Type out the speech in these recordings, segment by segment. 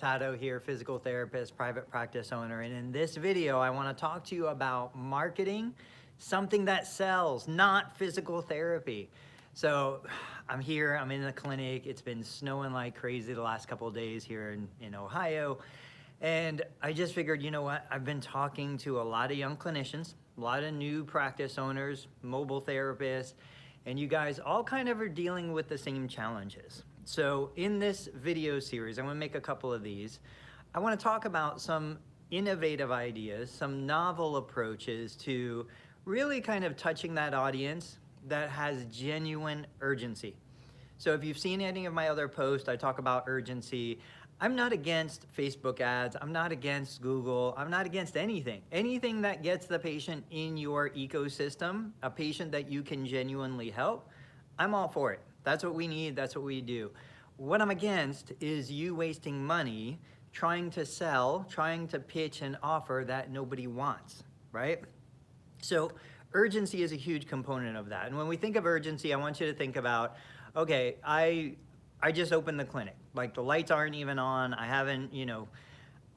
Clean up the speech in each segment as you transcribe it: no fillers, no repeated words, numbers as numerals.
Tato here, physical therapist, private practice owner. And in this video, I want to talk to you about marketing something that sells, not physical therapy. So I'm here, I'm in the clinic. It's been snowing like crazy the last couple of days here in Ohio. And I just figured, you know what? I've been talking to a lot of young clinicians, a lot of new practice owners, mobile therapists, and you guys all kind of are dealing with the same challenges. So in this video series, I'm gonna make a couple of these. I wanna talk about some innovative ideas, some novel approaches to really kind of touching that audience that has genuine urgency. So if you've seen any of my other posts, I talk about urgency. I'm not against Facebook ads. I'm not against Google. I'm not against anything. Anything that gets the patient in your ecosystem, a patient that you can genuinely help, I'm all for it. That's what we need. That's what we do. What I'm against is you wasting money trying to sell, trying to pitch an offer that nobody wants, right? So urgency is a huge component of that. And when we think of urgency, I want you to think about, okay, I just opened the clinic. Like the lights aren't even on. I haven't,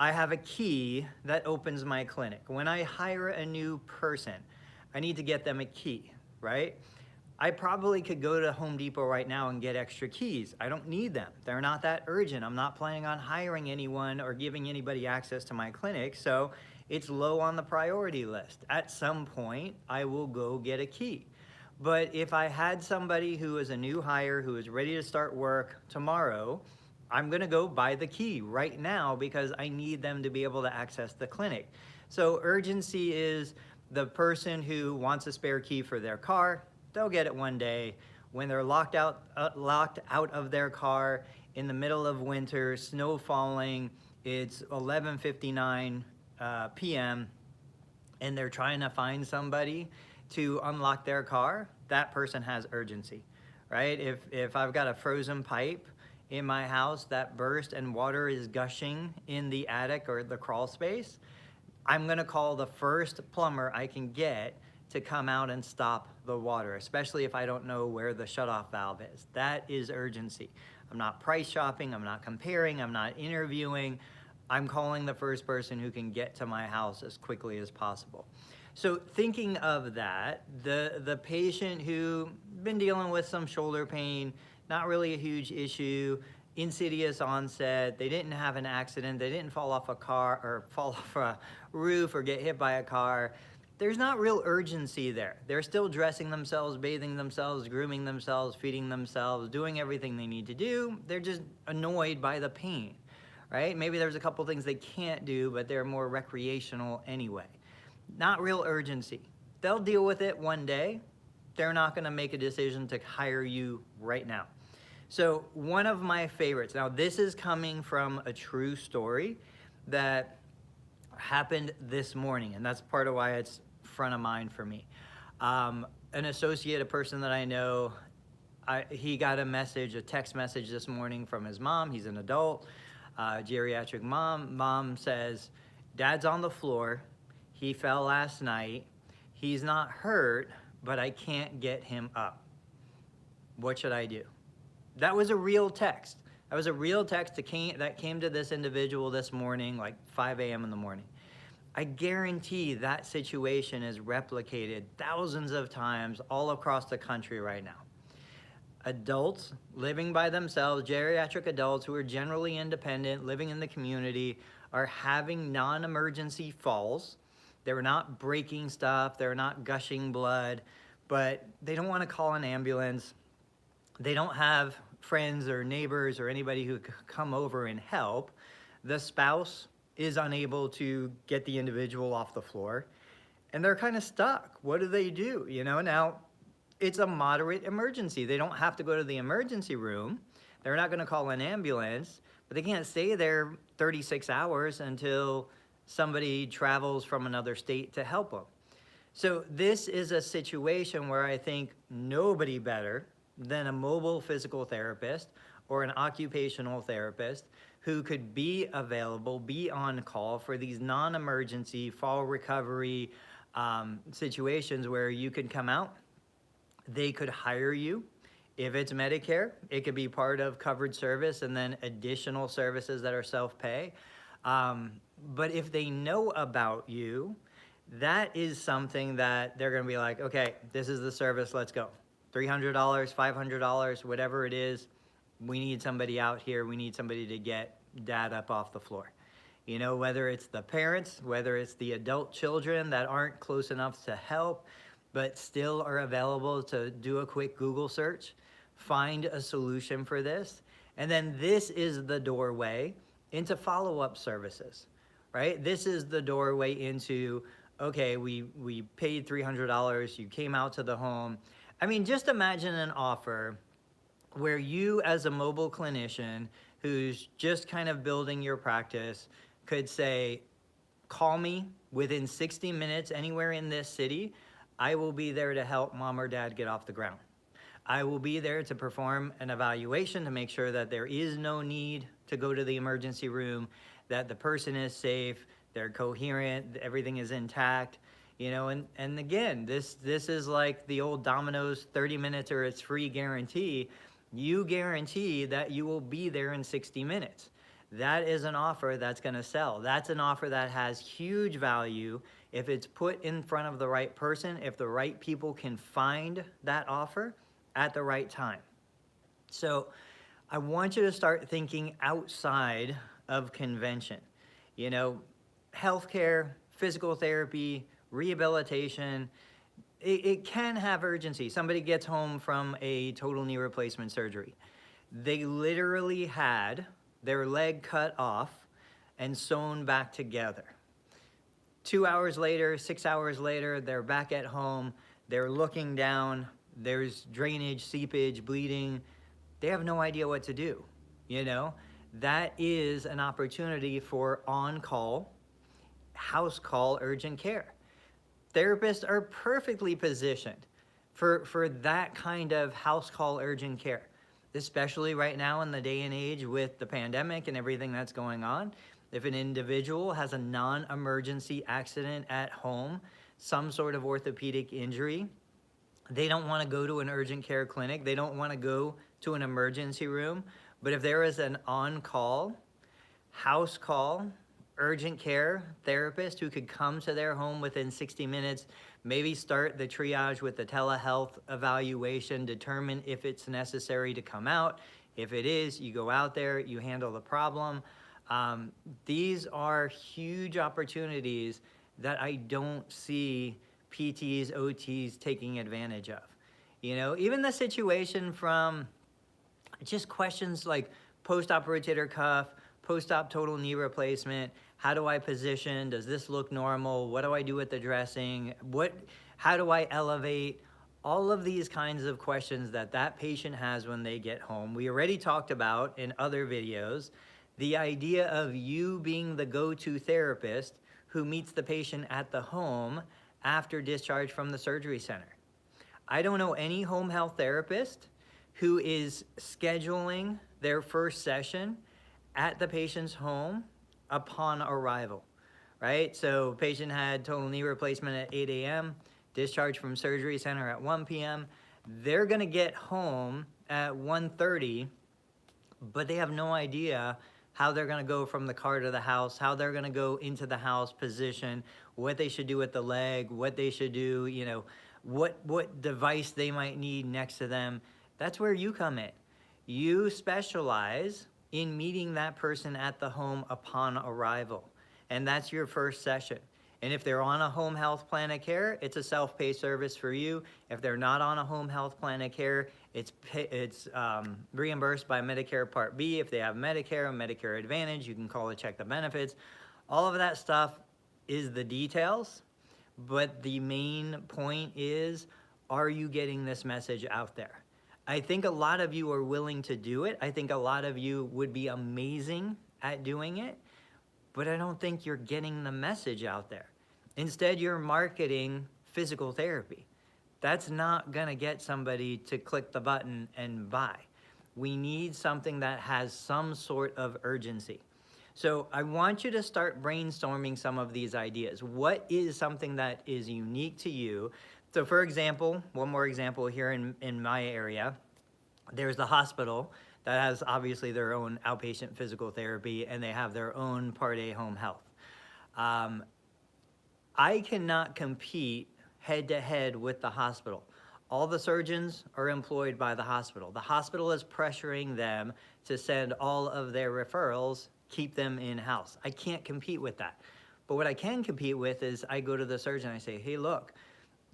I have a key that opens my clinic. When I hire a new person, I need to get them a key, right? I probably could go to Home Depot right now and get extra keys. I don't need them. They're not that urgent. I'm not planning on hiring anyone or giving anybody access to my clinic, so it's low on the priority list. At some point, I will go get a key. But if I had somebody who is a new hire, who is ready to start work tomorrow, I'm gonna go buy the key right now because I need them to be able to access the clinic. So urgency is the person who wants a spare key for their car, they'll get it one day. When they're locked out of their car in the middle of winter, snow falling, it's 11:59 p.m., and they're trying to find somebody to unlock their car, that person has urgency, right? If I've got a frozen pipe in my house that burst and water is gushing in the attic or the crawl space, I'm gonna call the first plumber I can get to come out and stop the water, especially if I don't know where the shutoff valve is. That is urgency. I'm not price shopping, I'm not comparing, I'm not interviewing. I'm calling the first person who can get to my house as quickly as possible. So thinking of that, the patient who been dealing with some shoulder pain, not really a huge issue, insidious onset, they didn't have an accident, they didn't fall off a car or fall off a roof or get hit by a car, there's not real urgency there. They're still dressing themselves, bathing themselves, grooming themselves, feeding themselves, doing everything they need to do. They're just annoyed by the pain, right? Maybe there's a couple things they can't do, but they're more recreational anyway. Not real urgency. They'll deal with it one day. They're not gonna make a decision to hire you right now. So one of my favorites, now this is coming from a true story that happened this morning, and that's part of why it's front of mind for me. An associate, a person that I know, he got a text message this morning from his mom. He's an adult, geriatric mom. Mom says, "Dad's on the floor. He fell last night. He's not hurt, but I can't get him up. What should I do?" That was a real text. That was a real text that came to this individual this morning, like 5 a.m. in the morning. I guarantee that situation is replicated thousands of times all across the country right now. Adults living by themselves, geriatric adults who are generally independent, living in the community, are having non-emergency falls. They're not breaking stuff, they're not gushing blood, but they don't want to call an ambulance. They don't have friends or neighbors or anybody who could come over and help. The spouse is unable to get the individual off the floor, and they're kind of stuck. What do they do? Now it's a moderate emergency. They don't have to go to the emergency room. They're not going to call an ambulance, but they can't stay there 36 hours until somebody travels from another state to help them. So this is a situation where I think nobody better than a mobile physical therapist or an occupational therapist who could be available, be on call for these non-emergency fall recovery situations where you could come out, they could hire you. If it's Medicare, it could be part of covered service and then additional services that are self-pay. But if they know about you, that is something that they're going to be like, okay, this is the service, let's go. $300, $500, whatever it is, we need somebody out here. We need somebody to get dad up off the floor. You know, whether it's the parents, whether it's the adult children that aren't close enough to help, but still are available to do a quick Google search, find a solution for this. And then this is the doorway into follow-up services, right? This is the doorway into, okay, we paid $300, you came out to the home. I mean, just imagine an offer where you as a mobile clinician who's just kind of building your practice could say, call me within 60 minutes anywhere in this city. I will be there to help mom or dad get off the ground. I will be there to perform an evaluation to make sure that there is no need to go to the emergency room, that the person is safe, they're coherent, everything is intact. You know, and again, this is like the old Domino's 30 minutes or it's free guarantee. You guarantee that you will be there in 60 minutes. That is an offer that's going to sell. That's an offer that has huge value if it's put in front of the right person, if the right people can find that offer at the right time. So I want you to start thinking outside of convention. You know, healthcare, physical therapy, rehabilitation, it can have urgency. Somebody gets home from a total knee replacement surgery. They literally had their leg cut off and sewn back together. 2 hours later, 6 hours later, they're back at home. They're looking down. There's drainage, seepage, bleeding. They have no idea what to do, you know? That is an opportunity for on-call, house call urgent care. Therapists are perfectly positioned for that kind of house call urgent care, especially right now in the day and age with the pandemic and everything that's going on. If an individual has a non-emergency accident at home, some sort of orthopedic injury, they don't want to go to an urgent care clinic. They don't want to go to an emergency room. But if there is an on-call, house call, urgent care therapist who could come to their home within 60 minutes, maybe start the triage with the telehealth evaluation, determine if it's necessary to come out. If it is, you go out there, you handle the problem. These are huge opportunities that I don't see PTs, OTs taking advantage of. You know, even the situation from just questions like post-op rotator cuff, post-op total knee replacement, how do I position? Does this look normal? What do I do with the dressing? How do I elevate? All of these kinds of questions that patient has when they get home. We already talked about in other videos, the idea of you being the go-to therapist who meets the patient at the home after discharge from the surgery center. I don't know any home health therapist who is scheduling their first session at the patient's home upon arrival, right? So patient had total knee replacement at 8 a.m., discharged from surgery center at 1 p.m. They're gonna get home at 1:30, but they have no idea how they're gonna go from the car to the house, how they're gonna go into the house position, what they should do with the leg, what they should do, you know, what device they might need next to them. That's where you come in. You specialize in meeting that person at the home upon arrival. And that's your first session. And if they're on a home health plan of care, it's a self-pay service for you. If they're not on a home health plan of care, it's reimbursed by Medicare Part B. If they have Medicare and Medicare Advantage, you can call to check the benefits. All of that stuff is the details, but the main point is, are you getting this message out there? I think a lot of you are willing to do it. I think a lot of you would be amazing at doing it, but I don't think you're getting the message out there. Instead, you're marketing physical therapy. That's not gonna get somebody to click the button and buy. We need something that has some sort of urgency. So I want you to start brainstorming some of these ideas. What is something that is unique to you? So for example, one more example here in my area, There's the hospital that has obviously their own outpatient physical therapy, and they have their own Part A home health. I cannot compete head to head with the hospital. All the surgeons are employed by the hospital. The hospital is pressuring them to send all of their referrals, keep them in-house. I can't compete with that. But what I can compete with is I go to the surgeon and I say, hey, look,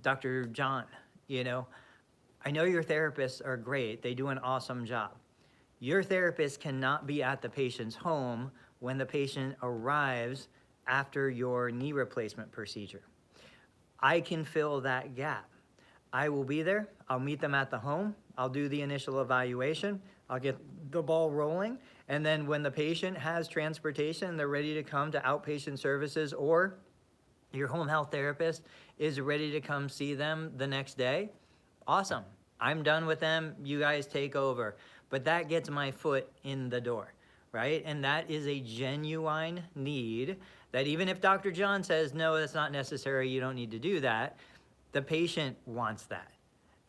Dr. John, you know, I know your therapists are great. They do an awesome job. Your therapist cannot be at the patient's home when the patient arrives after your knee replacement procedure. I can fill that gap. I will be there. I'll meet them at the home. I'll do the initial evaluation. I'll get the ball rolling. And then when the patient has transportation, they're ready to come to outpatient services, or your home health therapist is ready to come see them the next day, awesome. I'm done with them. You guys take over. But that gets my foot in the door, right? And that is a genuine need that even if Dr. John says, no, that's not necessary, you don't need to do that, the patient wants that.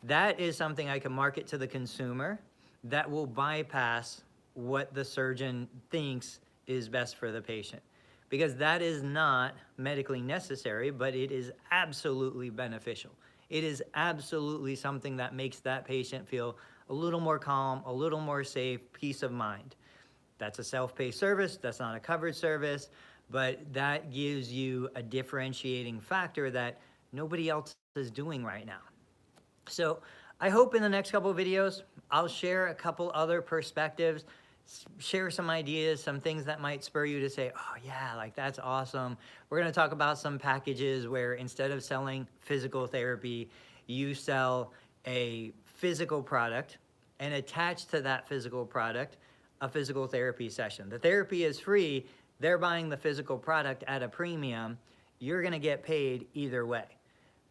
That is something I can market to the consumer that will bypass what the surgeon thinks is best for the patient. Because that is not medically necessary, but it is absolutely beneficial. It is absolutely something that makes that patient feel a little more calm, a little more safe, peace of mind. That's a self-pay service, that's not a covered service, but that gives you a differentiating factor that nobody else is doing right now. So I hope in the next couple of videos, I'll share a couple other perspectives, share some ideas, some things that might spur you to say, oh yeah, like that's awesome. We're gonna talk about some packages where instead of selling physical therapy, you sell a physical product, and attached to that physical product, a physical therapy session. The therapy is free, they're buying the physical product at a premium, you're gonna get paid either way.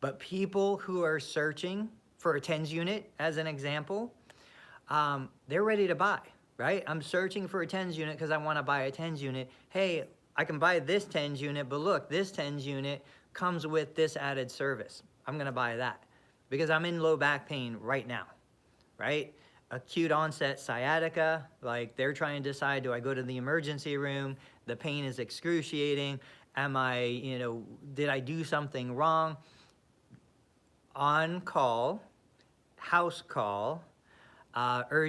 But people who are searching for a TENS unit, as an example, they're ready to buy, right? I'm searching for a TENS unit because I wanna buy a TENS unit. Hey, I can buy this TENS unit, but look, this TENS unit comes with this added service. I'm gonna buy that because I'm in low back pain right now, right? Acute onset sciatica, like they're trying to decide, do I go to the emergency room? The pain is excruciating. Am I, did I do something wrong? On call, house call, urgent